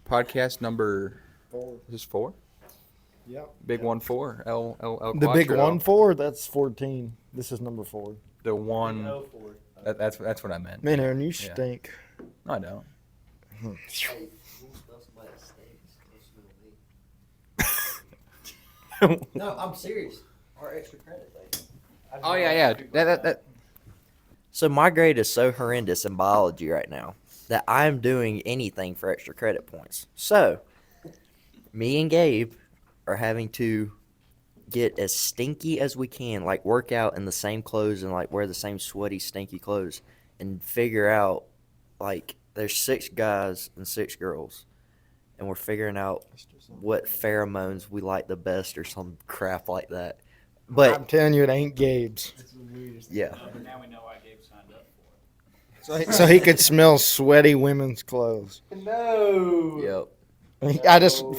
Podcast number 4. is this 4? Yep. Big 1-4. El The big Quattro. 1-4. That's 14. This is number 4. The one. That's what I meant. Man, Aaron, you stink. No, I don't. No, I'm serious. Our extra credit thing. Oh yeah. That. So my grade is so horrendous in biology right now that I'm doing anything for extra credit points. So me and Gabe are having to get as stinky as we can, like work out in the same clothes and like wear the same sweaty, stinky clothes and figure out, like, there's 6 guys and 6 girls and we're figuring out what pheromones we like the best or some crap like that. I'm But telling you, it ain't Gabe's. yeah. Now we know why Gabe signed up for it. So he could smell sweaty women's clothes. Yep.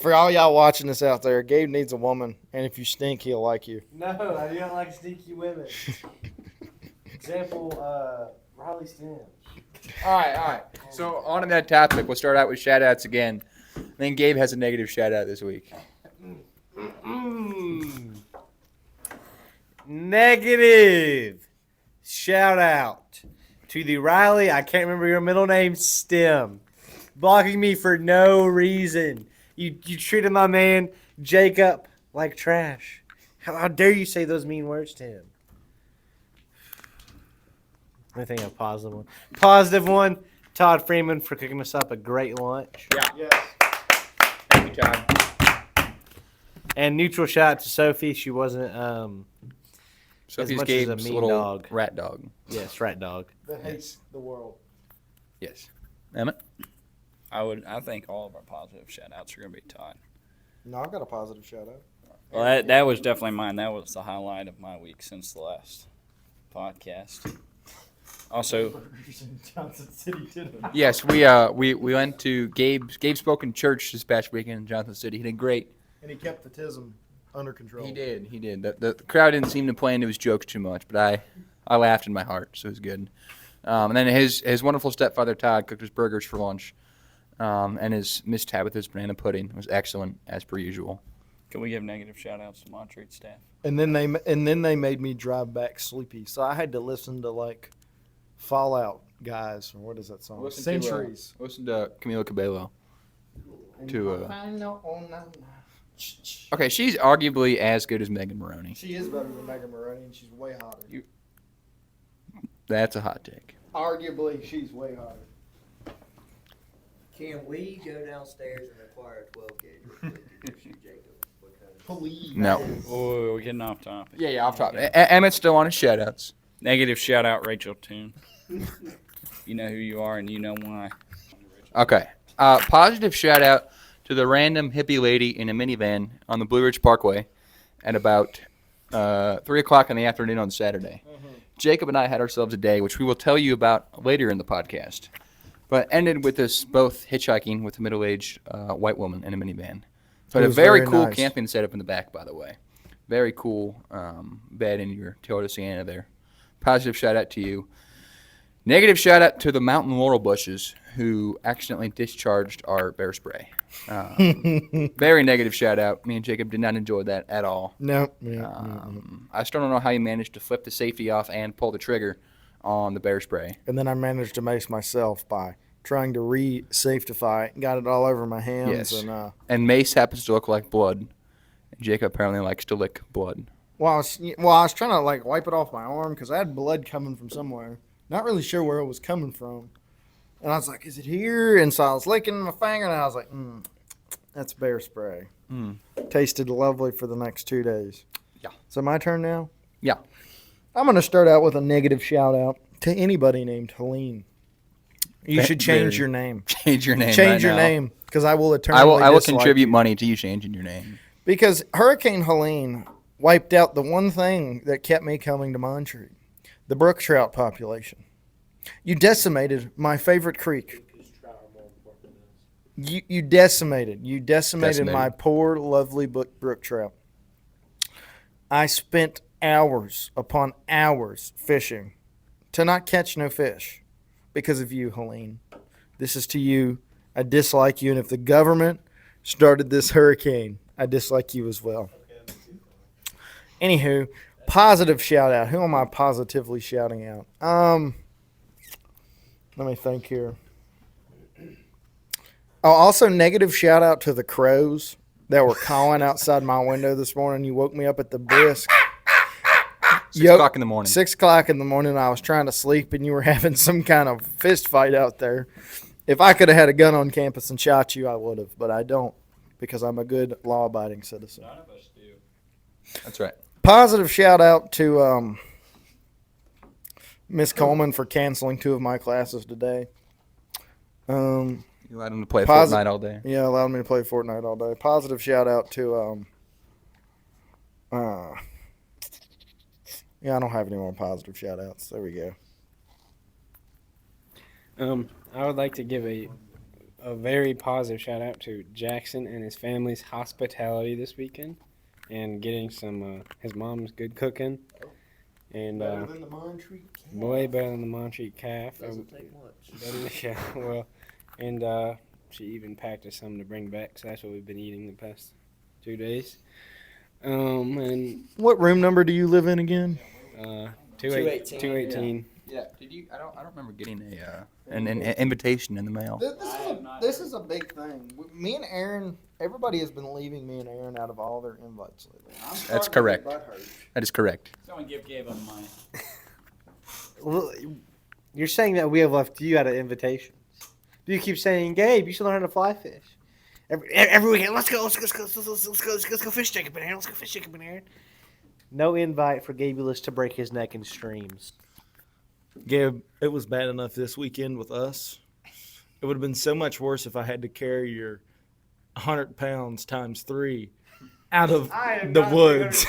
For all y'all watching this out there, Gabe needs a woman, and if you stink, he'll like you. No, I do not like stinky women. Example, Riley Sims. All right. So on to that topic, we'll start out with shout-outs again. I think Gabe has a negative shout-out this week. Negative shout out to the Riley, I can't remember your middle name, Stem, blocking me for no reason. You treated my man Jacob like trash. How dare you say those mean words to him? I think a positive one. Positive one, Todd Freeman for cooking us up a great lunch. Yeah. Yes. Thank you, Todd. And neutral shout out to Sophie. She wasn't Sophie's much as a Gabe's mean little dog. rat dog. yes, rat dog. That hates the world. Yes. Emmett? I think all of our positive shout outs are gonna be Todd. No, I got a positive shout out. Well, that was definitely mine. That was the highlight of my week since the last podcast. Also, Johnson City did Yes, we went to Gabe spoke in church this past weekend in Johnson City. He did great. And he kept the tism under control. He did. The crowd didn't seem to play into his jokes too much, but I laughed in my heart, so it was good. And then his wonderful stepfather Todd cooked us burgers for lunch, and his Miss Tabitha's banana pudding was excellent as per usual. can we give negative shout outs to Montreat staff? And then they made me drive back sleepy, so I had to listen to like Fallout guys, or what is that song? Centuries. Listen to Camila Cabello. Okay, she's arguably as good as Megan Maroney. She is better than Megan Maroney, and she's way hotter. That's a hot take. Arguably, she's way hotter. Can we go downstairs and acquire a 12 gauge? Jacob? Please. No. Oh, we're getting off topic. Yeah, off topic. Emmett's still on his shout-outs. Negative shout out, Rachel Toon. You know who you are and you know why. Okay. Positive shout-out to the random hippie lady in a minivan on the Blue Ridge Parkway at about 3 o'clock in the afternoon on Saturday. Jacob and I had ourselves a day, which we will tell you about later in the podcast, but ended with us both hitchhiking with a middle-aged white woman in a minivan. So It a was very very cool nice. camping setup in the back, by the way. Very cool bed in your Toyota Sienna there. Positive shout-out to you. Negative shout-out to the mountain laurel bushes who accidentally discharged our bear spray. Very negative shout-out. Me and Jacob did not enjoy that at all. No. I still don't know how you managed to flip the safety off and pull the trigger on the bear spray. And then I managed to mace myself by trying to re-safetify it. Got it all over my hands. Yes. And And mace happens to look like blood. Jacob apparently likes to lick blood. I was trying to like wipe it off my arm because I had blood coming from somewhere. Not really sure where it was coming from. And I was like, is it here? And so I was licking my finger, and I was like, that's bear spray. Tasted lovely for the next 2 days. Yeah. So my turn now? Yeah. I'm going to start out with a negative shout-out to anybody named Helene. You should change your name. Change your name. Change right your now. name, because I will eternally I will dislike contribute you. money to you changing your name. Because Hurricane Helene wiped out the one thing that kept me coming to Montreat, the brook trout population. You decimated my favorite creek. You decimated my poor, lovely brook trout. I spent hours upon hours fishing to not catch no fish because of you, Helene. This is to you I dislike you. And if the government started this hurricane, I dislike you as well. Anywho, positive shout out. Who am I positively shouting out? Let me think here. Oh, also negative shout out to the crows that were cawing outside my window this morning. You woke me up at the brisk. 6 o'clock in the morning. 6 o'clock in the morning. I was trying to sleep, and you were having some kind of fist fight out there. If I could have had a gun on campus and shot you, I would have, but I don't because I'm a good law-abiding citizen. None of us do. That's right. Positive shout out to Miss Coleman for canceling 2 of my classes today. You allowed him to play Posi- Fortnite all day. Yeah, allowed me to play Fortnite all day. Positive shout out to yeah, I don't have any more positive shout outs. There we go. I would like to give a very positive shout out to Jackson and his family's hospitality this weekend, and getting some his mom's good cooking, and Better than the Montreat Calf. way better than the Montreat calf. Doesn't take much. Yeah, well, and she even packed us some to bring back, so that's what we've been eating the past 2 days. And What room number do you live in again? 218. 218. Yeah. Did you? I don't remember getting an invitation in the mail. This is a big thing. Me and Aaron, everybody has been leaving me and Aaron out of all their invites lately. That's correct. That is correct. Someone give Gabe a mine. Well, you're saying that we have left you out of invitations. You keep saying, Gabe, you should learn how to fly fish. Every weekend, let's go fish Jacob and Aaron. Let's go fish Jacob and Aaron. No invite for Gabulus to break his neck in streams. Gabe, it was bad enough this weekend with us. It would have been so much worse if I had to carry your 100 pounds times 3 out of the woods.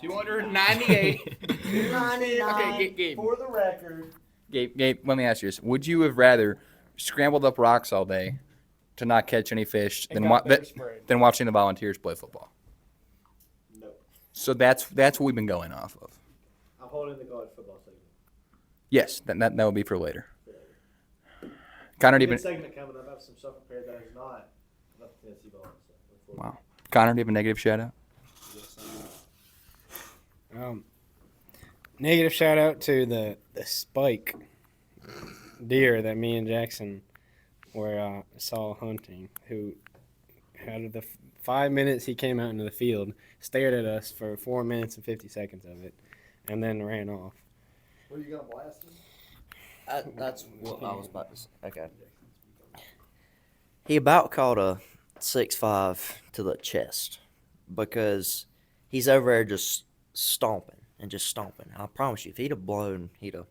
298. 299 Okay, Gabe. for the record. Gabe, let me ask you this: would you have rather scrambled up rocks all day to not catch any fish than watching the Volunteers play football? No. So that's what we've been going off of. I'm holding the college football segment. Yes, that will be for later. Connor even segment coming up. I have some stuff prepared that is not Tennessee ball. wow. Connor, do you have a negative shout out? Negative shout out to the spike deer that me and Jackson were saw hunting. Who, out of the 5 minutes he came out into the field, stared at us for 4 minutes and 50 seconds of it, and then ran off. Were you going to blast him? That's what I was about to say. Okay. He about caught a 6'5" to the chest because he's over there just stomping and just stomping. I promise you, if he'd have blown, he'd have.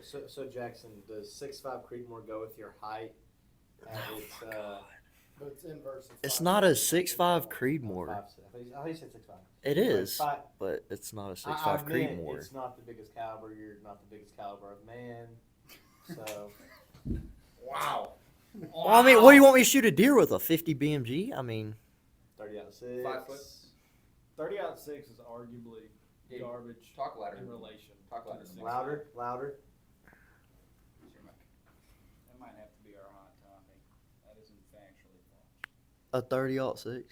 So Jackson, does 6'5" Creedmoor go with your height? But it's inverse. It's not a 6'5" Creedmoor. I thought you said 6'5". It is, Five. but it's not a 6'5" I meant Creedmoor. it's not the biggest caliber. You're not the biggest caliber of man. So. Wow. Well, I mean, what do you want me to shoot a deer with? A 50 BMG? I mean, 30 out of 6. 5 foot. 30 out of 6 is arguably garbage Talk louder. in relation. Talk louder. Louder, louder. That might have to be our hot topic. That isn't factually false. a 30-06?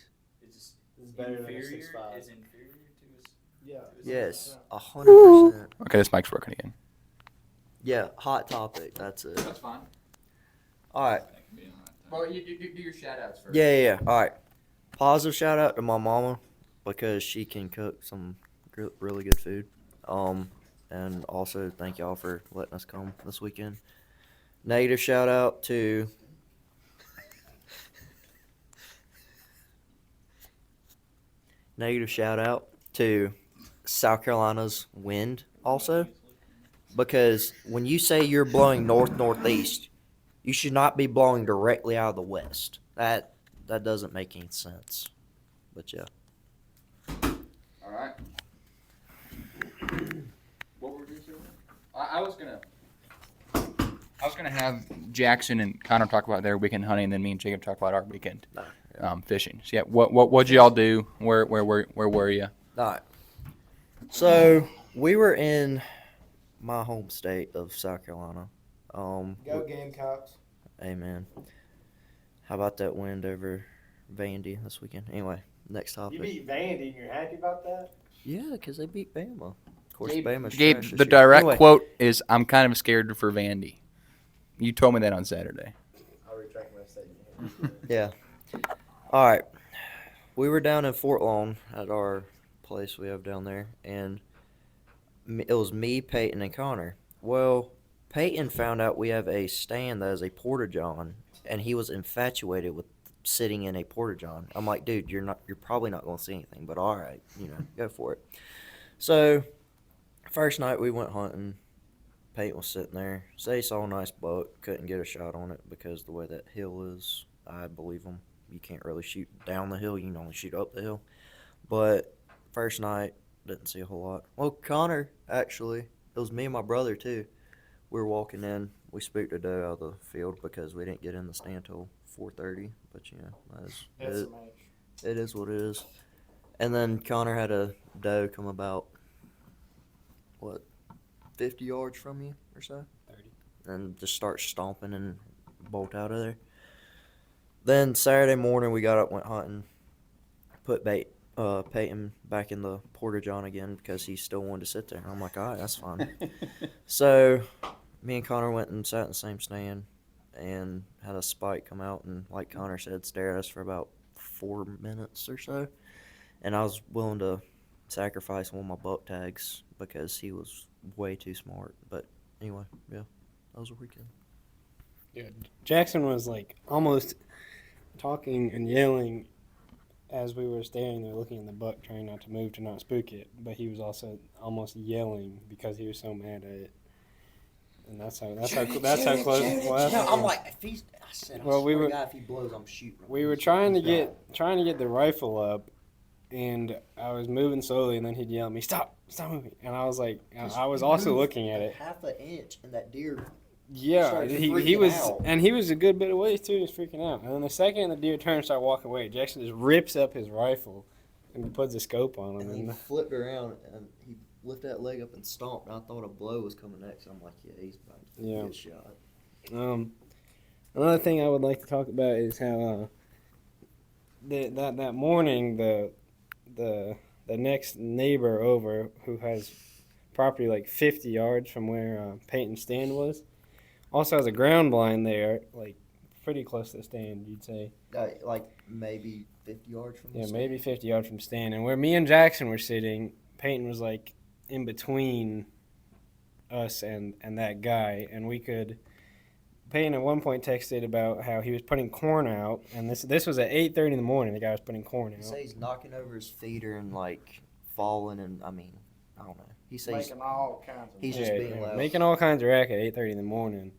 It's This is better than a inferior. 6'5". Is inferior to his. Yeah. Yes, 100%. Okay, this mic's working again. Yeah, hot topic. That's it. That's fine. All right. That could be a hot topic. Well, you do your shout outs first. Yeah. All right. Positive shout out to my mama because she can cook some really good food. And also thank y'all for letting us come this weekend. Negative shout out to South Carolina's wind also, because when you say you're blowing northeast, you should not be blowing directly out of the west. That doesn't make any sense. But yeah. All right. What were we doing? I was gonna have Jackson and Connor talk about their weekend hunting, and then me and Jacob talk about our weekend fishing. So yeah, what'd y'all do? Where were you? All right. So we were in my home state of South Carolina. Go Gamecocks. Amen. How about that wind over Vandy this weekend? Anyway, next You topic. beat Vandy and you're happy about that? Yeah, because they beat Bama. Of course, Gabe- Bama's Gabe, trash this the year. direct Anyway, quote is, "I'm kind of scared for Vandy." You told me that on Saturday. I'll retract my statement. Yeah. All right. We were down in Fort Lawn at our place we have down there, and it was me, Peyton, and Connor. Well, Peyton found out we have a stand that is a porta-john, and he was infatuated with sitting in a porta-john. I'm like, dude, you're probably not going to see anything, but all right, go for it. So, first night we went hunting. Peyton was sitting there. Say he saw a nice buck, couldn't get a shot on it because the way that hill is, I believe him. You can't really shoot down the hill, you can only shoot up the hill. But first night, didn't see a whole lot. Well, Connor, actually, it was me and my brother too. We were walking in. We spooked a doe out of the field because we didn't get in the stand till 4:30. But it is what it is. And then Connor had a doe come about 50 yards from you or so, 30, and just start stomping and bolt out of there. Then Saturday morning we got up, went hunting, put Peyton back in the porta-john again because he still wanted to sit there. I'm like, all right, that's fine. So me and Connor went and sat in the same stand and had a spike come out and, like Connor said, stare at us for about 4 minutes or so. And I was willing to sacrifice one of my buck tags because he was way too smart. But anyway, yeah, that was a weekend. Yeah, Jackson was like almost talking and yelling as we were staring there looking at the buck, trying not to move to not spook it. But he was also almost yelling because he was so mad at it. And that's how close. No, I'm like, if he's, I said, Well, we swear to were- God, if he blows, I'm shooting him. We were trying to get the rifle up, and I was moving slowly, and then he'd yell at me, "Stop moving!" And I was like, I was also looking at it. Half an inch, and that deer. Yeah, started he freaking was, out. and he was a good bit away too. He was freaking out, and then the second the deer turned and started walking away, Jackson just rips up his rifle and puts a scope on him. And he And flipped around, and he lifted that leg up and stomped. And I thought a blow was coming next. I'm like, yeah, he's about to Yeah. get shot. Another thing I would like to talk about is how that morning the next neighbor over who has property like 50 yards from where Peyton's stand was also has a ground blind there, like pretty close to the stand, you'd say. Like maybe 50 yards from the Yeah, stand. maybe 50 yards from stand. And where me and Jackson were sitting, Peyton was like in between us and that guy, and we could. Peyton at one point texted about how he was putting corn out, and this was at 8:30 in the morning. The guy was putting corn He out. says he's knocking over his feeder and like falling, and I mean, I don't know. He says Making all kinds of he's just being loud. making all kinds of racket at 8:30 in the morning.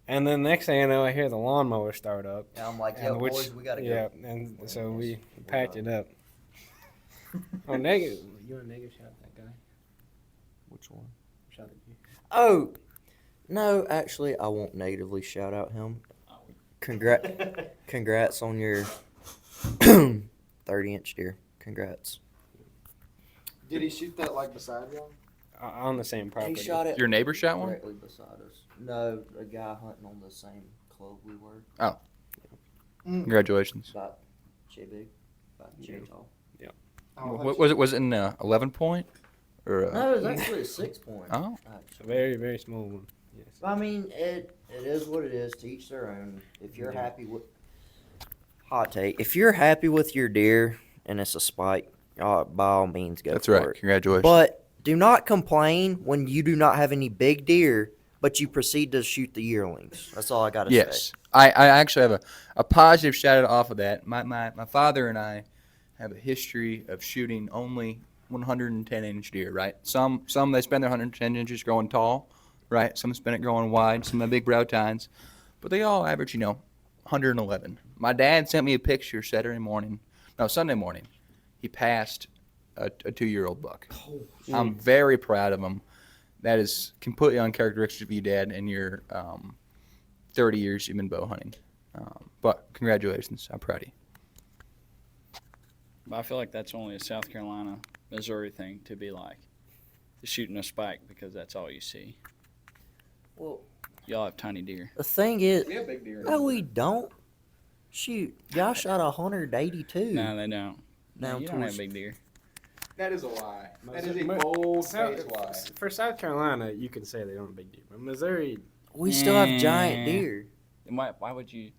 And then next thing I know, I hear the lawnmower start up. and I'm like, And yo, boys, we gotta go. Yeah, and so we packed it up. Oh, negative. You want to negative shout that guy? Which one? Shout at you. Oh, no, actually, I won't negatively shout out him. Congrats on your 30-inch deer. Congrats. Did he shoot that like beside you? On the same property. He shot it Your neighbor shot one? directly beside us. No, a guy hunting on the same club we were. Congratulations. About big, about tall. Was it in 11 point? Or No, it was actually a 6 point. Oh. It's a very, very small one. Yes. I mean, it is what it is. To each their own. If you're happy with hot take, if you're happy with your deer and it's a spike, by all means go That's for right. it. Congratulations. But do not complain when you do not have any big deer, but you proceed to shoot the yearlings. That's all I got to Yes. say. I actually have a positive shout out off of that. My father and I have a history of shooting only 110-inch deer, right? Some they spend their 110 inches growing tall, right? Some spend it growing wide, some have big brow tines. But they all average, 111. My dad sent me a picture Sunday morning. He passed a 2-year-old buck. I'm very proud of him. That is completely uncharacteristic of you, Dad, in your 30 years you've been bow hunting. But congratulations. I'm proud of you. But I feel like that's only a South Carolina, Missouri thing to be like, shooting a spike because that's all you see. Well, Y'all have tiny deer. The thing is, We have big deer. no, we don't. Shoot, y'all shot 182. No, they don't. Now No, you don't have towards- big deer. That is a lie. That is a Mo- bold-faced lie. For South Carolina, you can say they don't have big deer. But Missouri, We still have giant Eh. deer. Then why would you?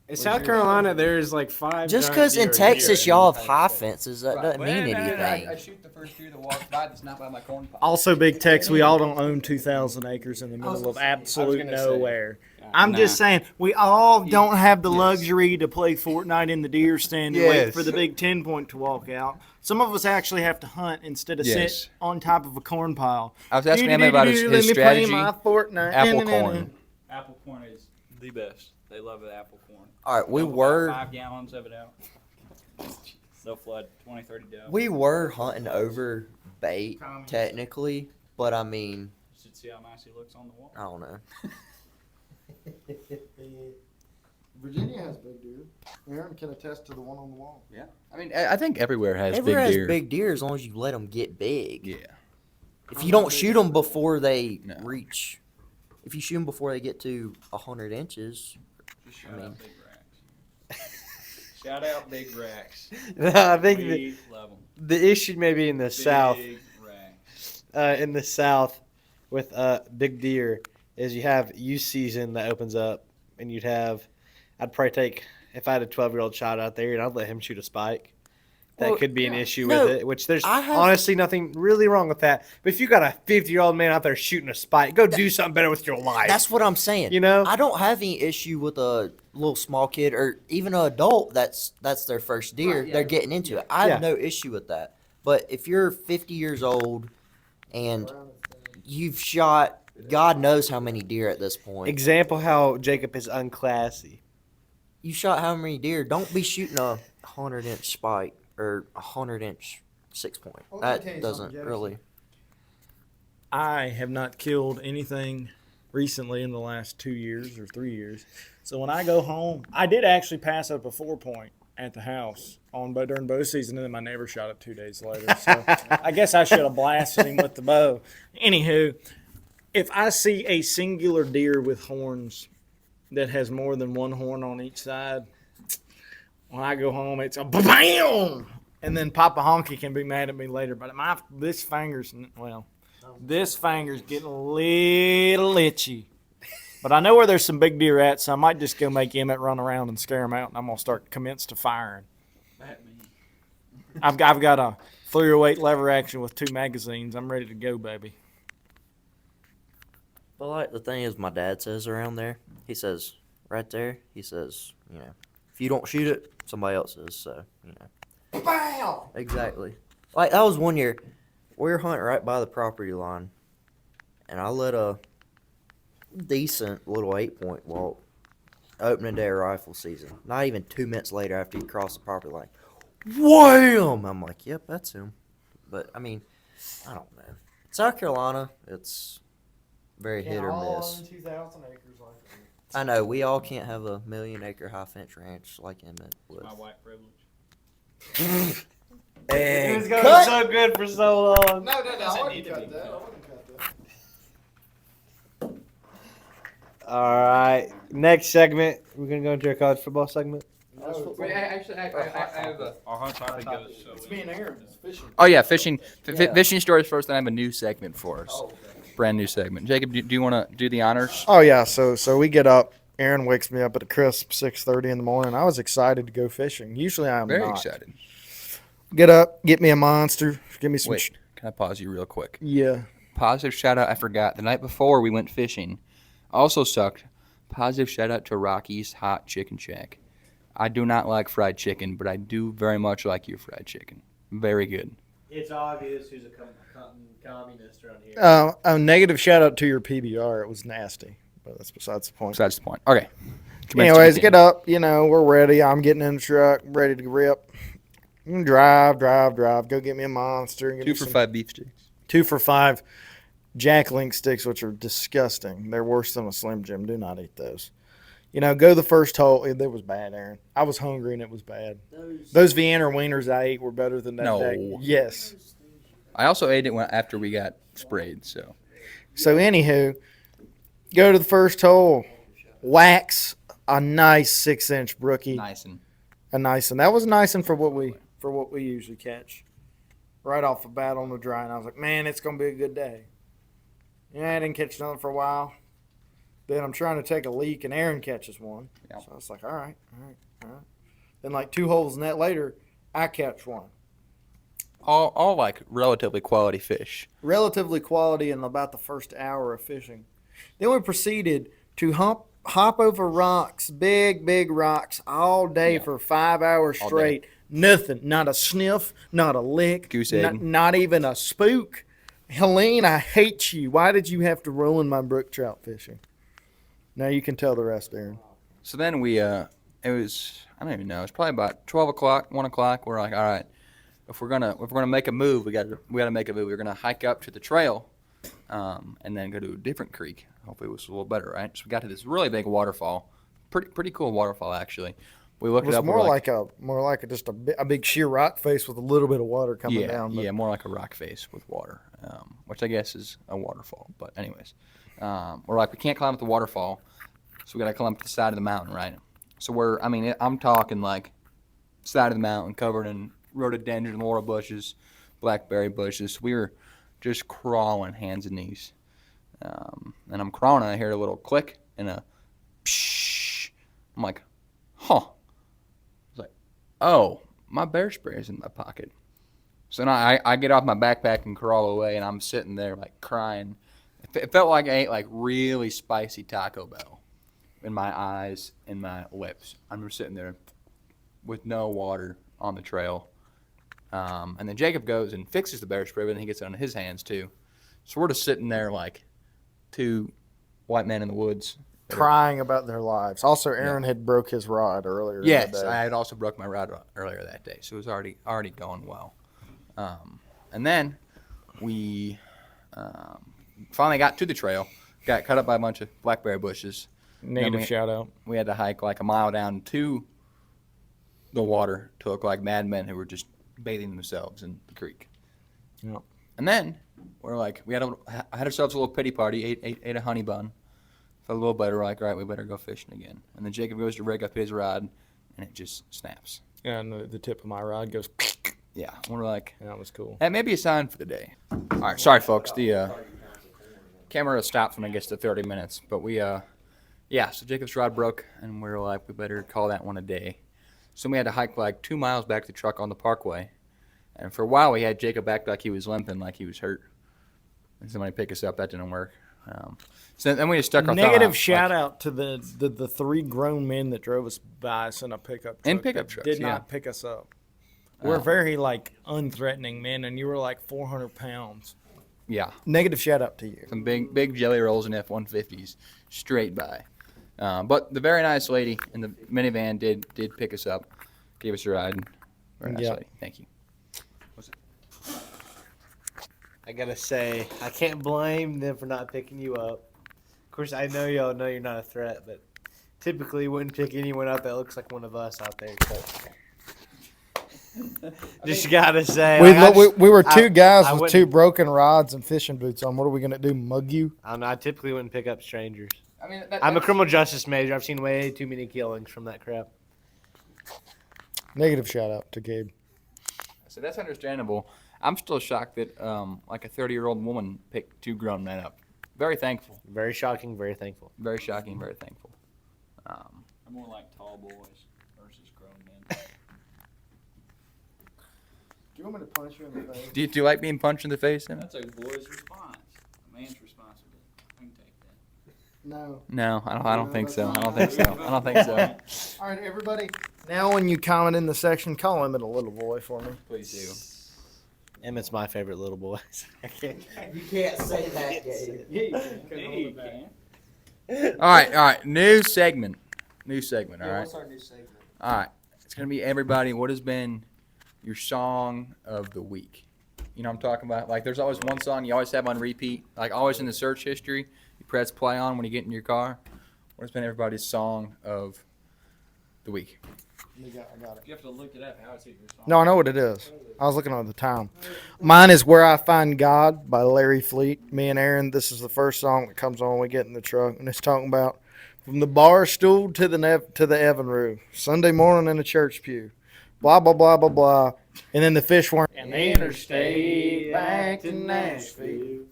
in South Carolina, there's like 5. Just giant because deer in a Texas year. y'all have high fences, that doesn't Well, mean I- anything. I shoot the first deer that walks by that's not by my corn pile. Also, Big Tex, we all don't own 2,000 acres in the middle of absolute gonna say. nowhere. I'm Nah. just saying, we all don't have the luxury to play Fortnite in the deer stand and wait Yes. for the big 10 point to walk out. Some of us actually have to hunt instead of Yes. sit on top of a corn pile. I was asking him about his Let me play strategy. my Fortnite. Apple corn. Apple corn is the best. They love the apple corn. All right, we Dump about were 5 gallons of it out. They'll flood 20, 30 doves. we were hunting over bait technically, but I mean, You should see how nice he looks on the wall. I don't know. Virginia has big deer. Aaron can attest to the one on the wall. Yeah. I mean, I think everywhere has Everywhere big has deer. big deer as long as you let them get big. Yeah. If you don't shoot them before they No. reach, if you shoot them before they get to 100 inches, Shout mean- out Big Racks. Shout out Big Racks. No, I think We love 'em. the issue may be in the South. Big Racks. In the South with big deer is you have youth season that opens up, and I'd probably take, if I had a 12-year-old shot out there, and I'd let him shoot a spike. That Well, could be an issue no, with it, which there's I have- honestly nothing really wrong with that. But if you got a 50-year-old man out there shooting a spike, go do something better with your life. that's what I'm saying. You know? I don't have any issue with a little small kid or even an adult that's their first deer. They're getting into it. I have no issue with that. But if you're 50 years old and you've shot God knows how many deer at this point. Example how Jacob is unclassy. You shot how many deer? Don't be shooting a 100-inch spike or a 100-inch 6-point. Well, let me tell That you doesn't something, really. I have not killed anything recently in the last 2 years or 3 years. So when I go home, I did actually pass up a 4-point at the house during bow season, and then my neighbor shot it 2 days later. So I guess I should have blasted him with the bow. Anywho, if I see a singular deer with horns that has more than one horn on each side, when I go home, it's a bam, and then Papa Honky can be mad at me later. But this finger's getting a little itchy. But I know where there's some big deer at, so I might just go make Emmett run around and scare him out, and I'm gonna commence to firing. I've got a 308 lever action with 2 magazines. I'm ready to go, baby. But like the thing is, my dad says around there, he says right there, he says, if you don't shoot it, somebody else is. So Bow! exactly. Like that was one year, we were hunting right by the property line, and I let a decent little 8-point walk, opening day of rifle season. Not even 2 minutes later after he crossed the property line, wham! I'm like, yep, that's him. But I mean, I don't know. South Carolina, it's very hit or miss. 2,000 acres like that. I know we all can't have a 1,000,000-acre high fence ranch like Emmett would. My white privilege. It was going Cut! so good for so long. No, I Doesn't wouldn't need to cut be that. I cut. wouldn't cut that. All right, next segment. We're gonna go into our college football segment. Wait, actually, I have a. Our whole topic goes so. It's me and Aaron. It's fishing. Oh yeah, fishing. Fishing stories first. Then I have a new segment for us. Brand new segment. Jacob, do you want to do the honors? Oh yeah, so we get up. Aaron wakes me up at a crisp 6:30 in the morning. I was excited to go fishing. Usually I'm Very not. excited. Get up, get me a monster, give me some. Wait, can I pause you real quick? Yeah. Positive shout out. I forgot. The night before we went fishing, also sucked. Positive shout out to Rocky's Hot Chicken Shack. I do not like fried chicken, but I do very much like your fried chicken. Very good. It's obvious who's a communist around here. A negative shout out to your PBR. It was nasty, but that's besides the point. Besides the point. Okay. Anyways, get up. We're ready. I'm getting in the truck, ready to rip. Drive. Go get me a monster. Get 2 me for some- 5 beef sticks. 2 for 5 Jack Link sticks, which are disgusting. They're worse than a Slim Jim. Do not eat those. Go the first hole. It was bad, Aaron. I was hungry and it was bad. Those Vienna wieners I ate were better than that. No. Yes. I also ate it after we got sprayed. So So anywho, Go to the first hole. Wax a nice 6-inch brookie. Nice and A nice one. That was nice one for what we usually catch. Right off the bat on the dry, and I was like, man, it's gonna be a good day. Yeah, I didn't catch nothing for a while. Then I'm trying to take a leak, and Aaron catches one. Yep. So I was like, all right. Then like 2 holes in that later, I catch one. all like relatively quality fish. Relatively quality in about the first hour of fishing. Then we proceeded to hop over rocks, big rocks, all day Yeah. for 5 hours All straight. Nothing, not a sniff, not a lick, Goose egg. not even a spook. Helene, I hate you. Why did you have to ruin my brook trout fishing? Now you can tell the rest, Aaron. So then we it was, I don't even know, it's probably about 12 o'clock, 1 o'clock. We're like, all right, if we're gonna make a move, we gotta make a move. We're gonna hike up to the trail, and then go to a different creek. Hopefully it was a little better, right? So we got to this really big waterfall, pretty cool waterfall actually. We It looked was it up. more we're like just a big sheer rock face with a little bit of water coming yeah, down. But yeah, more like a rock face with water, which I guess is a waterfall. But anyways, we're like, we can't climb up the waterfall, so we gotta climb up the side of the mountain, right? So I'm talking like side of the mountain covered in rhododendron, laurel bushes, blackberry bushes. We were just crawling hands and knees, and I'm crawling, and I hear a little click and a psh. I'm like, huh. Oh, my bear spray is in my pocket. So now I get off my backpack and crawl away, and I'm sitting there like crying. It felt like I ate like really spicy Taco Bell in my eyes and my lips. I'm just sitting there with no water on the trail. And then Jacob goes and fixes the bear spray, but then he gets it on his hands too. So we're just sitting there like 2 white men in the woods. crying about their lives. Also, Aaron had broke his rod earlier. Yes, in the day. I had also broke my rod earlier that day, so it was already going well. And then we finally got to the trail, got cut up by a bunch of blackberry bushes. Negative shout out. We had to hike like a mile down to the water to look like madmen who were just bathing themselves in the creek. Yep. And then we're like, had ourselves a little pity party, ate a honey bun. Felt a little better. We're like, all right, we better go fishing again. And then Jacob goes to rig up his rod, and it just snaps. And the tip of my rod goes. Yeah, we're like, That was cool. that may be a sign for the day. All right, sorry folks, the camera stops when it gets to 30 minutes. But so Jacob's rod broke, and we were like, we better call that one a day. So we had to hike like 2 miles back to the truck on the parkway. And for a while, we had Jacob back like he was limping, like he was hurt. And somebody pick us up. That didn't work. So then we just stuck our thumb Negative out, shout like, out to the 3 grown men that drove us by us in a pickup truck. In pickup that trucks, did yeah. not pick us up. We're very unthreatening men, and you were like 400 pounds. Yeah, Negative shout out to you. some big jelly rolls and F-150s straight by. But the very nice lady in the minivan did pick us up, gave us a ride. Very nice Yep. lady. Thank you. I gotta say, I can't blame them for not picking you up. Of course, I know y'all know you're not a threat, but typically wouldn't pick anyone up that looks like one of us out there. So. Just gotta say, We were 2 guys I with wouldn't- 2 broken rods and fishing boots on. What are we gonna do? Mug you? I don't know. I typically wouldn't pick up strangers. I mean, I'm a criminal justice major. I've seen way too many killings from that crap. Negative shout out to Gabe. So that's understandable. I'm still shocked that like a 30-year-old woman picked 2 grown men up. Very thankful. Very shocking. Very thankful. Very shocking. Very thankful. I'm more like tall boys versus grown men. Do you want me to punch you in the face? Do you like being punched in the face? Em? That's a boy's response. A man's responsibility. I can take that. No. No, I don't think so. I don't think so. I don't think so. All right, everybody. Now, when you comment in the section, call him a little boy for me. Please do. Emmett's my favorite little boy. You can't say that, Gabe. All right. New segment. All right. What's our new segment? All right. It's gonna be everybody. What has been your song of the week? You know what I'm talking about? Like, there's always one song you always have on repeat. Like, always in the search history, you press play on when you get in your car. What has been everybody's song of the week? I got it. You have to look it up. How is it your song? No, I know what it is. I was looking at the time. Mine is "Where I Find God" by Larry Fleet. Me and Aaron, this is the first song that comes on when we get in the truck, and it's talking about from the bar stool to the Evan room, Sunday morning in the church pew, blah blah blah blah blah, and then the fish weren't. And the interstate back to Nashville.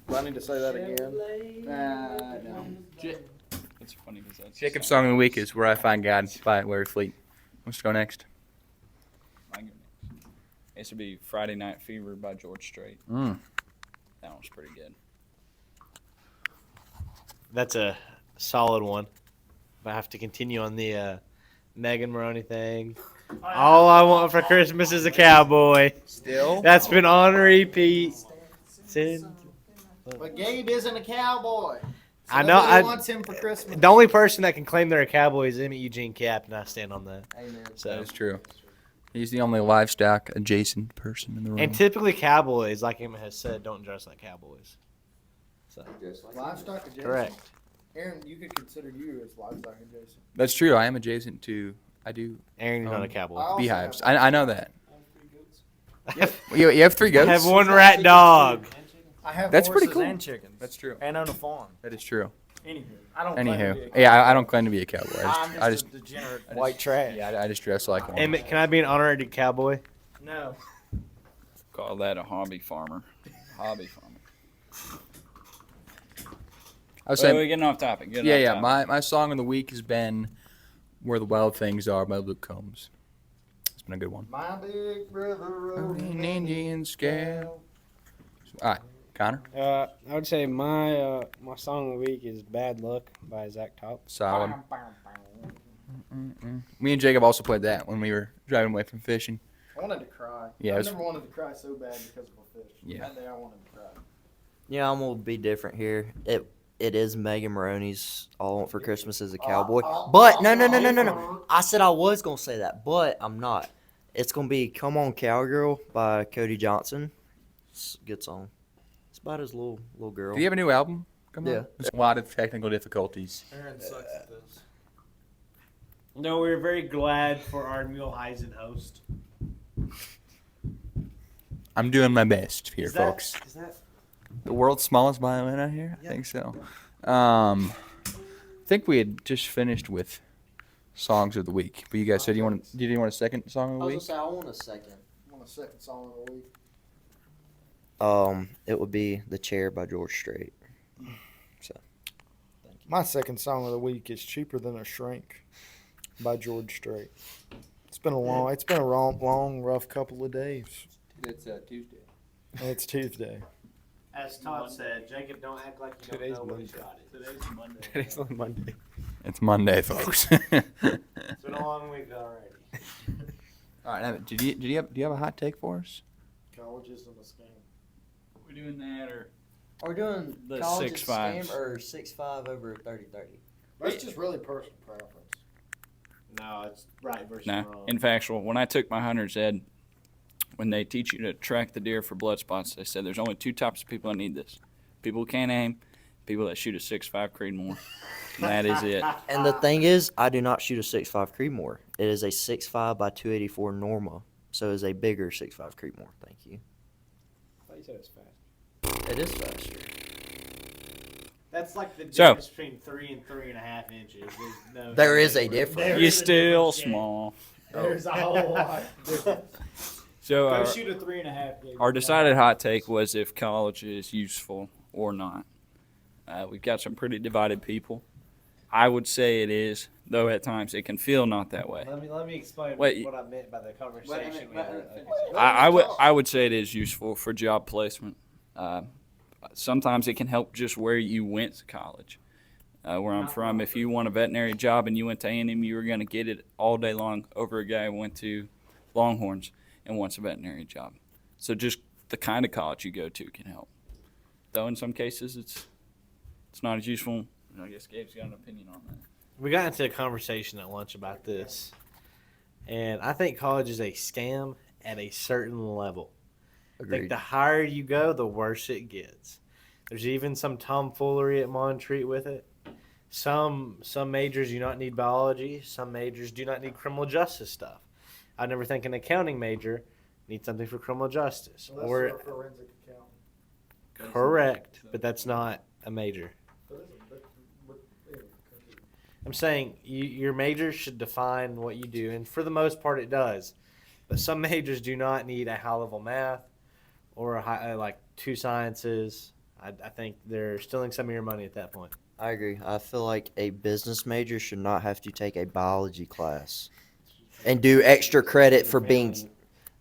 Do I need to say that again? No. It's funny because that's Jacob's song of the week is "Where I Find God" by Larry Fleet. Let's go next. My goodness. This would be Friday Night Fever by George Strait. Mm. That one's pretty good. That's a solid one. If I have to continue on the Megan Maroney thing. All I want for Christmas is a cowboy. Still? That's been on repeat since. But Gabe isn't a cowboy. I know. Nobody I wants him for Christmas. The only person that can claim they're a cowboy is Emmett Eugene Cap, and I stand on that. Amen. That So, is true. He's the only livestock adjacent person in the room. and typically cowboys, like Emmett has said, don't dress like cowboys. So Livestock adjacent. correct. Aaron, you could consider you as livestock adjacent. That's true. I am adjacent to. I do Aaron, you're not a cowboy. beehives. I know that. You have 3 I goats. have one rat dog. I have That's pretty horses cool. and chickens. That's true. And own a farm. That is true. Anywho, I don't. claim to be a Anywho, cowboy. yeah, I don't claim to be a cowboy. I'm I just just a degenerate white trash. yeah, I just dress like one. Emmett, can I be an honorary cowboy? No. Call that a hobby farmer. Hobby farmer. I was So saying, we're getting off topic. Getting yeah, off yeah. topic. My song of the week has been "Where the Wild Things Are" by Luke Combs. It's been a good one. My big brother rode An Indian scale. All right, Connor. I would say my song of the week is "Bad Luck" by Zach Top. Solid. Me and Jacob also played that when we were driving away from fishing. I wanted to cry. Yeah, it I was- never wanted to cry so bad because of a fish. Yeah. That day I wanted to cry. Yeah, I'm gonna be different here. It is Megan Maroney's "All I Want for Christmas Is a Cowboy," but no. I said I was gonna say that, but I'm not. It's gonna be "Come On Cowgirl" by Cody Johnson. It's a good song. It's about his little girl. Do you have a new album? Come Yeah. on. There's a lot of technical difficulties. Aaron sucks at this. No, we're very glad for our Mule Heisen host. I'm doing my best here, folks. Is that The world's smallest violin out here? I think so. I think we had just finished with songs of the week, but you guys said you want a second song of the week? say I want a second. I want a second song of the week. It would be "The Chair" by George Strait. My second song of the week is "Cheaper Than a Shrink" by George Strait. It's been a long, rough couple of days. It's Tuesday. And it's Tuesday. As Todd said, Jacob, don't act like you Today's don't know what Monday. he's got it. Today's Monday. Today's on Monday. It's Monday, folks. It's been a long week already. All right, now, do you have a hot take for us? College isn't a scam. We're doing that or Are we doing The college 6'5s. scam or 6'5" over 30-30? That's just really personal preference. No, it's right versus no. wrong. In factual, when I took my hunter's ed, when they teach you to track the deer for blood spots, they said there's only 2 types of people that need this: people who can't aim, people that shoot a 6.5 Creedmoor. And that is it. And the thing is, I do not shoot a 6.5 Creedmoor. It is a 6.5 by 284 Norma, so it is a bigger 6.5 Creedmoor. Thank you. I thought you said it was fast. It is faster. That's like the So- difference between 3 and 3.5 inches. There's no There is a difference. There You're is a still difference, yeah. small. There's a whole lot. So Go shoot a 3.5. Gabe. our decided hot take was if college is useful or not. We've got some pretty divided people. I would say it is, though at times it can feel not that way. Let me explain Wait. what I meant by the conversation we had. I would say it is useful for job placement. Sometimes it can help just where you went to college. Where I'm from, if you want a veterinary job and you went to A&M, you were going to get it all day long over a guy who went to Longhorns and wants a veterinary job. So just the kind of college you go to can help. Though in some cases it's not as useful. I guess Gabe's got an opinion on that. We got into a conversation at lunch about this, and I think college is a scam at a certain level. I think Agreed. the higher you go, the worse it gets. There's even some tomfoolery at Montreat with it. Some majors do not need biology. Some majors do not need criminal justice stuff. I never think an accounting major needs something for criminal justice. Or forensic accountant. correct, but that's not a major. I'm saying your major should define what you do, and for the most part, it does. But some majors do not need a high level math or a high, like 2 sciences. I think they're stealing some of your money at that point. I agree. I feel like a business major should not have to take a biology class and do extra credit for being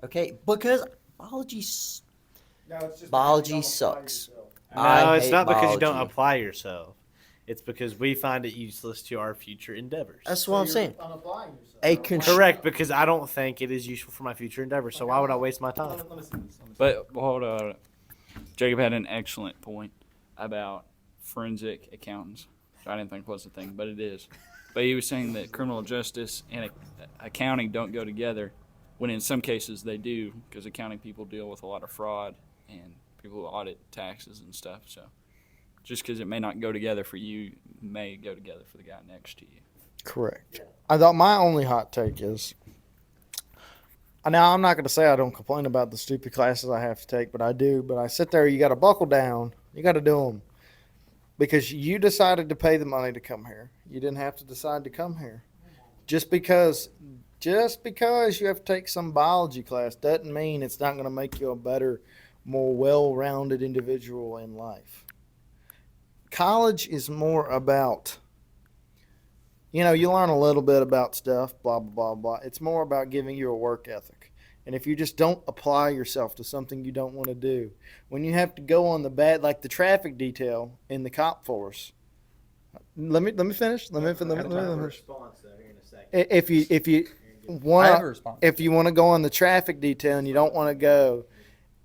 okay because biology sucks. No, I it's hate not because you don't biology. apply yourself. It's because we find it useless to our future endeavors. That's what I'm saying. Unapplying yourself. A Correct, because I don't think it is useful for my future endeavors. So why would I waste my time? But hold on. Jacob had an excellent point about forensic accountants. I didn't think was a thing, but it is. But he was saying that criminal justice and accounting don't go together, when in some cases they do, because accounting people deal with a lot of fraud and people who audit taxes and stuff. So just because it may not go together for you, may go together for the guy next to you. Correct. I thought my only hot take is. Now I'm not going to say I don't complain about the stupid classes I have to take, but I do. But I sit there. You got to buckle down. You got to do them because you decided to pay the money to come here. You didn't have to decide to come here. Just because you have to take some biology class doesn't mean it's not going to make you a better, more well-rounded individual in life. College is more about, you learn a little bit about stuff, blah, blah, blah, blah. It's more about giving you a work ethic. And if you just don't apply yourself to something you don't want to do, when you have to go on like the traffic detail in the cop force, let me finish. Let me finish. If you I have a response. if you want to go on the traffic detail and you don't want to go,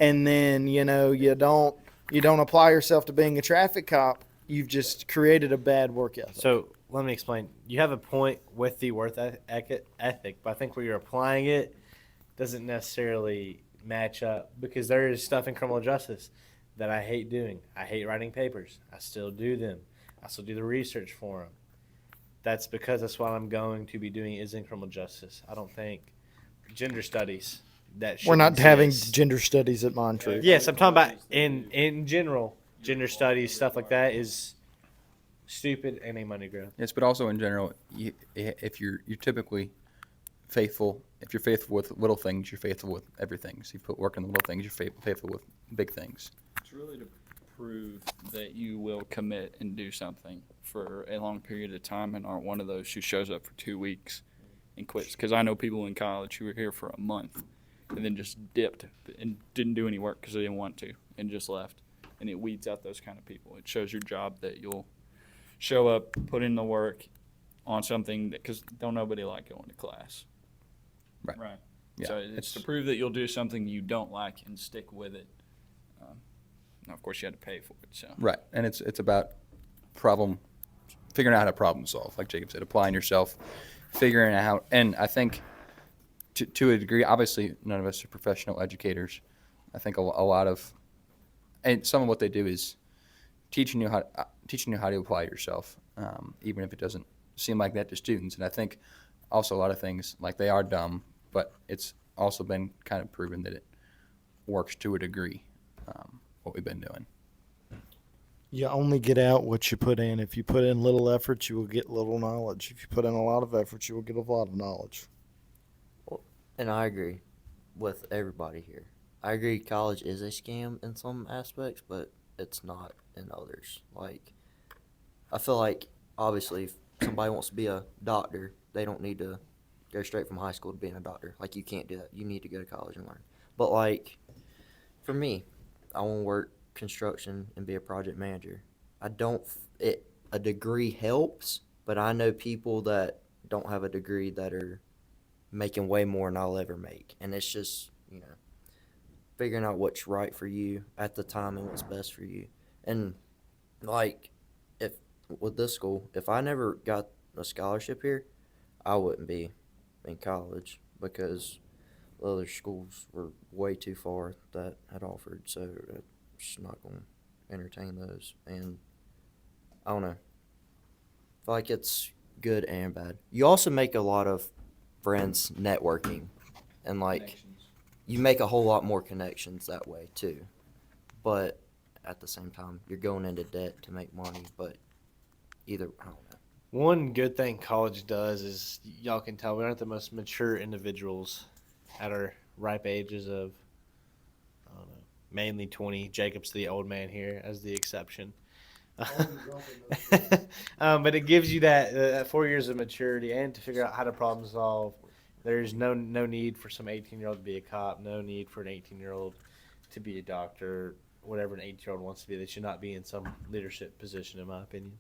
and then you don't apply yourself to being a traffic cop, you've just created a bad work ethic. So let me explain. You have a point with the worth ethic, but I think where you're applying it doesn't necessarily match up because there is stuff in criminal justice that I hate doing. I hate writing papers. I still do them. I still do the research for them. That's because that's what I'm going to be doing is in criminal justice. I don't think gender studies that should We're not having exist. gender studies at Montreux. Yes, I'm talking about in general gender studies stuff like that is stupid and a money grab. Yes, but also in general, if you're typically faithful, if you're faithful with little things, you're faithful with everything. So you put work in the little things, you're faithful with big things. It's really to prove that you will commit and do something for a long period of time and aren't one of those who shows up for 2 weeks and quits. Because I know people in college who were here for a month and then just dipped and didn't do any work because they didn't want to and just left. And it weeds out those kind of people. It shows your job that you'll show up, put in the work on something because don't nobody like going to class. Right. Yeah, So it's to prove that you'll do something you don't like and stick with it. Now, of course, you had to pay for it. So Right, and it's about figuring out how to problem solve, like Jacob said, applying yourself, figuring out how. And I think, to a degree, obviously, none of us are professional educators. I think a lot of, and some of what they do is teaching you how to apply yourself, even if it doesn't seem like that to students. And I think also a lot of things like they are dumb, but it's also been kind of proven that it works to a degree. What we've been doing. You only get out what you put in. If you put in little effort, you will get little knowledge. If you put in a lot of effort, you will get a lot of knowledge. And I agree with everybody here. I agree college is a scam in some aspects, but it's not in others. Like, I feel like, obviously, if somebody wants to be a doctor, they don't need to go straight from high school to being a doctor. Like, you can't do that. You need to go to college and learn. But, like, for me, I want to work construction and be a project manager. A degree helps, but I know people that don't have a degree that are making way more than I'll ever make. And it's just, figuring out what's right for you at the time and what's best for you. And like, with this school, if I never got a scholarship here, I wouldn't be in college because the other schools were way too far that had offered, so I'm just not going to entertain those. And I don't know. feel like it's good and bad. You also make a lot of friends networking, and like you make a whole lot more connections that way too. But at the same time, you're going into debt to make money. But either I don't know. One good thing college does is y'all can tell we aren't the most mature individuals at our ripe ages of, I don't know, mainly 20. Jacob's the old man here as the exception. But it gives you that 4 years of maturity and to figure out how to problem solve. There's no need for some 18-year-old to be a cop, no need for an 18-year-old to be a doctor, whatever an 18-year-old wants to be. They should not be in some leadership position, in my opinion.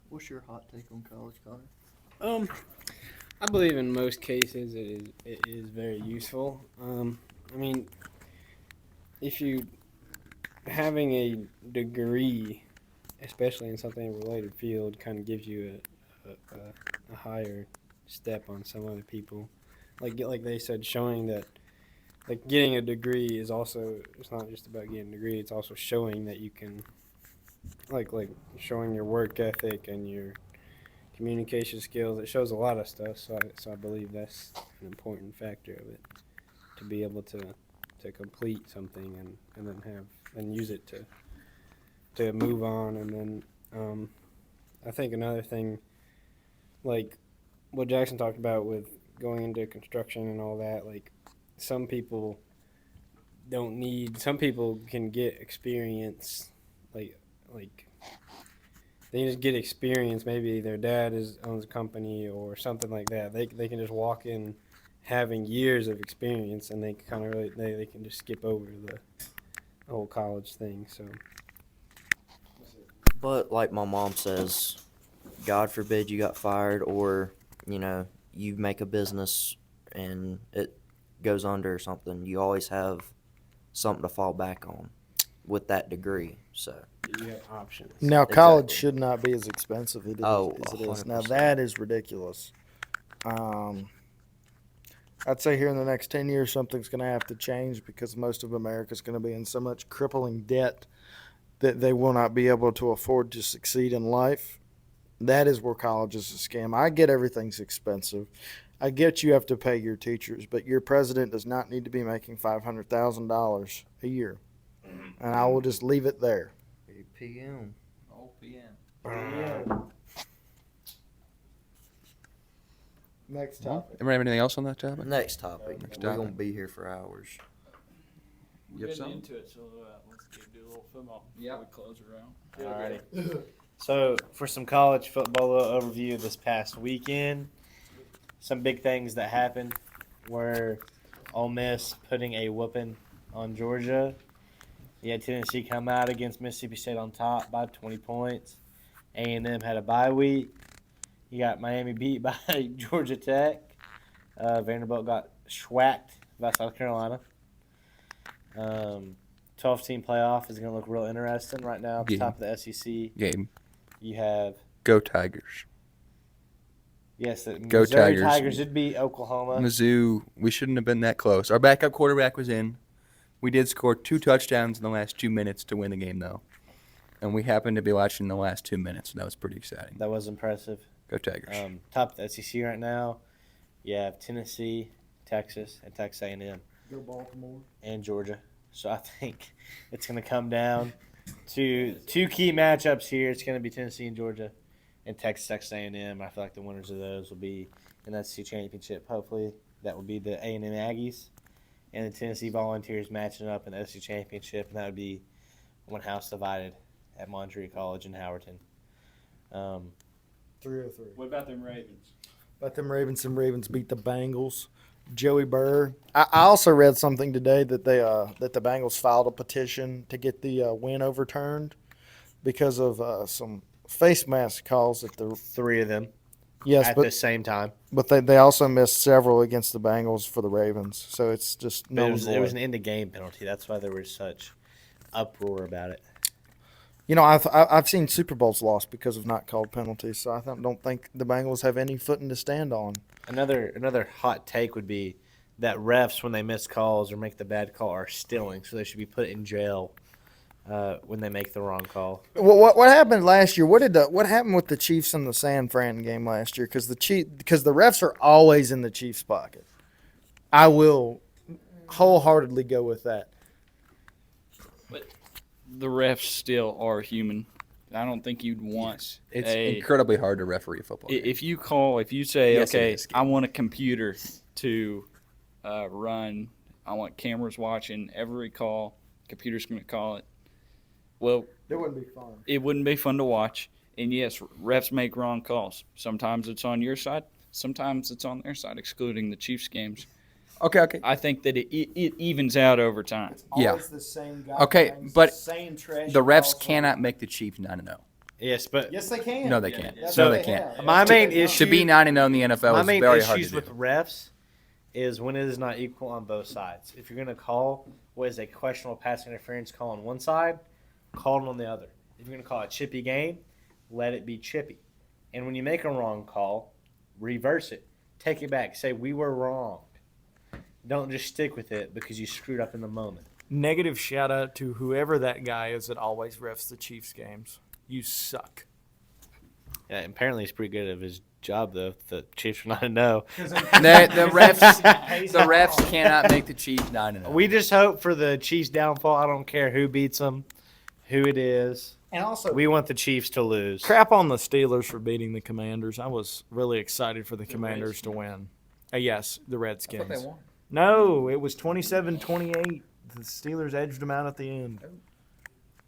What's your hot take on college, Connor? I believe in most cases it is very useful. I mean, if you having a degree, especially in something in a related field, kind of gives you a higher step on some other people. Like they said, showing that like getting a degree is also, it's not just about getting a degree, it's also showing that you can like showing your work ethic and your communication skills. It shows a lot of stuff, so I believe that's an important factor of it, to be able to complete something and then have and use it to move on. And then I think another thing, like what Jackson talked about with going into construction and all that, like some people some people can get experience, like they just get experience. Maybe their dad owns a company or something like that. They can just walk in having years of experience, and they kind of really they can just skip over the whole college thing. So, But like my mom says, God forbid you got fired, or you make a business and it goes under or something. You always have something to fall back on with that degree. So you have options. Now, college Exactly. should not be as expensive as Oh, it is. Now, 100%. that is ridiculous. I'd say here in the next 10 years, something's going to have to change because most of America's going to be in so much crippling debt that they will not be able to afford to succeed in life. That is where college is a scam. I get everything's expensive. I get you have to pay your teachers, but your president does not need to be making $500,000 a year. And I will just leave it there. PM. Oh, PM. Next topic. Everybody have anything else on that topic? Next topic. Next We're topic. gonna be here for hours. We're You have getting something? into it, so let's do a little football Yep. before we close around. Alrighty. So for some college football overview this past weekend, some big things that happened were Ole Miss putting a whooping on Georgia. You had Tennessee come out against Mississippi State on top by 20 points. A&M had a bye week. You got Miami beat by Georgia Tech. Vanderbilt got schwacked by South Carolina. 12-team playoff is going to look real interesting right now at the Yeah. top of the SEC. Game. You have, Go Tigers. yes, the Go Missouri Tigers. Tigers did beat Oklahoma. Mizzou, we shouldn't have been that close. Our backup quarterback was in. We did score 2 touchdowns in the last 2 minutes to win the game, though. And we happened to be watching the last 2 minutes, and that was pretty exciting. That was impressive. Go Tigers. Top of the SEC right now, you have Tennessee, Texas, and Texas A&M. Go Baltimore. And Georgia. So I think it's going to come down to 2 key matchups here. It's going to be Tennessee and Georgia, and Texas A&M. I feel like the winners of those will be in that SEC championship. Hopefully, that will be the A&M Aggies and the Tennessee Volunteers matching up in the SEC championship, and that would be one house divided at Montreat College in Howerton. 303. What about them Ravens? Let them Ravens beat the Bengals. Joey Burr. I also read something today that that the Bengals filed a petition to get the win overturned because of some face mask calls at the 3 of them yes, at but the same time. they also missed several against the Bengals for the Ravens. So it's just But no. it was an end-of-game penalty. That's why there was such uproar about it. I've seen Super Bowls lost because of not called penalties. So I don't think the Bengals have any footing to stand on. Another hot take would be that refs, when they miss calls or make the bad call, are stealing, so they should be put in jail when they make the wrong call. What happened last year? What happened with the Chiefs in the San Fran game last year? Because the refs are always in the Chiefs' pocket. I will wholeheartedly go with that. The refs still are human. I don't think you'd want It's incredibly hard to referee a football game. if you say, Yes, it okay, is. I want a computer to run, I want cameras watching every call, computer's going to call it. Well, It wouldn't be fun. it wouldn't be fun to watch. And yes, refs make wrong calls. Sometimes it's on your side, sometimes it's on their side, excluding the Chiefs games. Okay. I think that it evens out over time. Yeah. Always the same guy. Okay, but same trash The refs calls. cannot make the Chiefs 9-0. Yes, but Yes, they can. No, they can't. That's No, what they can't. have. my main To issue be 9-0 in the NFL my is main very hard to issues do. with refs is when it is not equal on both sides. If you're going to call what is a questionable pass interference call on one side, call it on the other. If you're going to call a chippy game, let it be chippy. And when you make a wrong call, reverse it. Take it back. Say, we were wrong. Don't just stick with it because you screwed up in the moment. Negative shout out to whoever that guy is that always refs the Chiefs games. You suck. Yeah, apparently he's pretty good at his job, though. The Chiefs are not to know. The refs cannot make the Chiefs 9-0. We just hope for the Chiefs' downfall. I don't care who beats them, who it is. And also, We want the Chiefs to lose. Crap on the Steelers for beating the Commanders. I was really excited for the Commanders to win. Yes, the Redskins. won. No, it was 27-28. The Steelers edged them out at the end.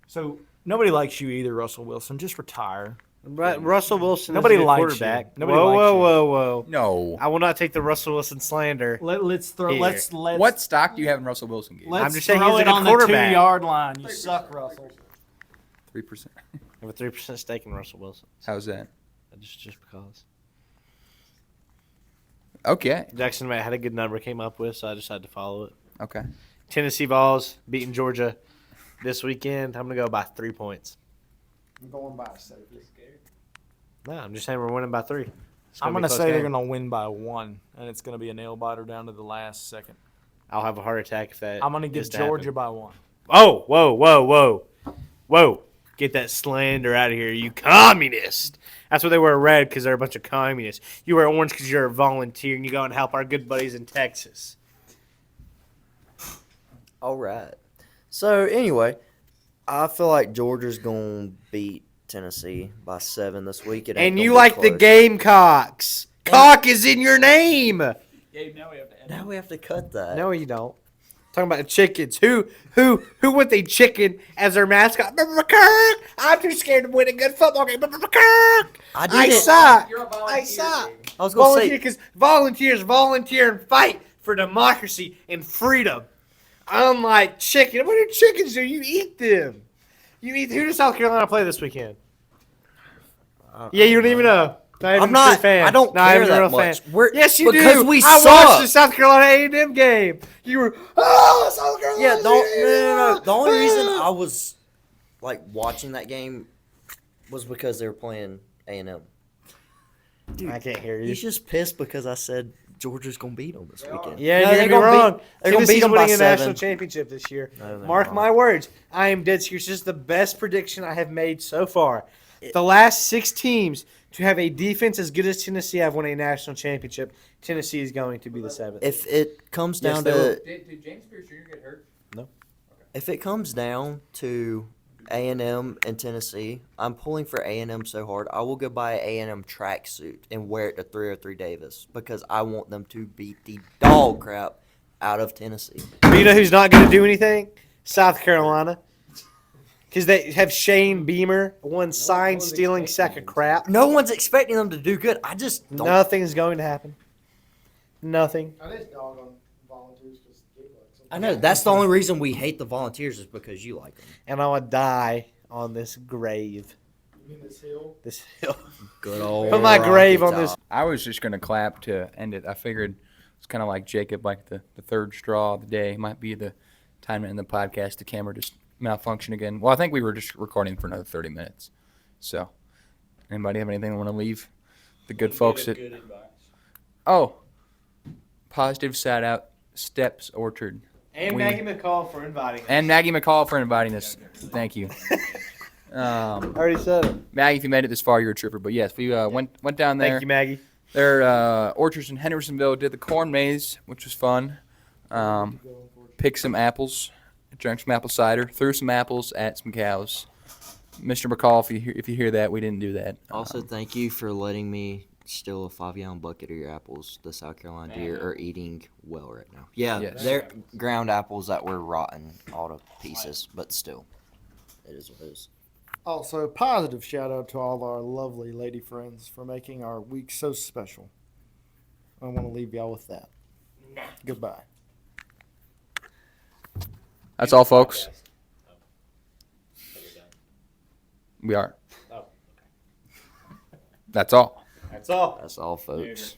So nobody likes you either, Russell Wilson. Just retire. But Russell Wilson Nobody is a good likes quarterback. you. Nobody whoa, likes whoa, you. whoa, whoa. No. I will not take the Russell Wilson slander. Let's throw. Here. Let's What stock do you have in Russell Wilson? Gabe? Let's I'm just saying throw he's a it good on the quarterback. 2-yard line. You suck, Russell. 3%. I have a 3% stake in Russell Wilson. How's that? Just because. Okay. Jackson Matt had a good number came up with, so I decided to follow it. Okay. Tennessee Vols beating Georgia this weekend. I'm going to go by 3 points. I'm going by safely. No, I'm just saying we're winning by 3. I'm going to say they're going to win by 1, and it's going to be a nail biter down to the last second. I'll have a heart attack if that I'm going to is get to Georgia happen. by 1. Oh, whoa, whoa, whoa. Whoa. Get that slander out of here, you communist. That's what they wear red because they're a bunch of communists. You wear orange because you're a volunteer and you go and help our good buddies in Texas. All right. So anyway, I feel like Georgia's gonna beat Tennessee by 7 this week. It ain't And gonna you be like the close. Gamecocks. Cock is in your name. Gabe, now we have to Now we have to cut that. No, you don't. Talking about the chickens. Who with a chicken as their mascot? Kirk. I'm too scared to win a good football game. Kirk. I didn't- suck. I suck. I was gonna Volunteer say because volunteers volunteer and fight for democracy and freedom. Unlike chicken. What do chickens do? You eat them. You eat. Who does South Carolina play this weekend? Yeah, you don't even know. Not even I'm a not. true fan. I don't Not care even a that real much. fan. We're, Yes, you because do. we I suck. watched the South Carolina A&M game. You were, South Carolina. Yeah, no. The only reason I was like watching that game was because they were playing A&M. I can't hear you. He's just pissed because I said Georgia's gonna beat them this weekend. Yeah, No, you're they're gonna be wrong. They're gonna beat Tennessee's them by winning a 7. national championship this year. No, they're Mark not. my words. I am dead serious. This is the best prediction I have made so far. The last 6 teams to have a defense as good as Tennessee have won a national championship. Tennessee is going to be the 7th. If it comes Yes, down they will. to Did James Pierce Jr. get hurt? if it comes down to A&M and Tennessee, I'm pulling for A&M so hard. I will go buy an A&M tracksuit and wear it to 303 Davis because I want them to beat the dog crap out of Tennessee. But you know who's not going to do anything? South Carolina. Because they have Shane Beamer, one sign-stealing sack of crap. No one's expecting them to do good. I just don't. Nothing's going to happen. Nothing. I just dog on volunteers because I know that's the only reason we hate the Volunteers is because you like them. And I want to die on this grave. You mean this hill? This hill. Good old. Put my grave Rocky on this. Top. I was just going to clap to end it. I figured it's kind of like Jacob, like the third straw of the day. Might be the time to end the podcast. The camera just malfunction again. Well, I think we were just recording for another 30 minutes. So, anybody have anything they want to leave the good folks at? Oh, positive shout out, Steps Orchard. And Maggie McCall for inviting us. And Maggie McCall for inviting us. Thank you. I already said it. Maggie, if you made it this far, you're a trooper. But yes, we went down there. Thank you, Maggie. Their orchards in Hendersonville, did the corn maze, which was fun. Picked some apples, drank some apple cider, threw some apples at some cows. Mr. McCall, if you hear that, we didn't do that. Also, thank you for letting me steal a 5-gallon bucket of your apples. The South Carolina deer are eating well right now. Yeah, Yes. they're ground apples that were rotten all to pieces, but still, it is what it is. Also, positive shout out to all our lovely lady friends for making our week so special. I want to leave y'all with that. Goodbye. That's all, folks. We are. That's all. That's all. That's all, folks.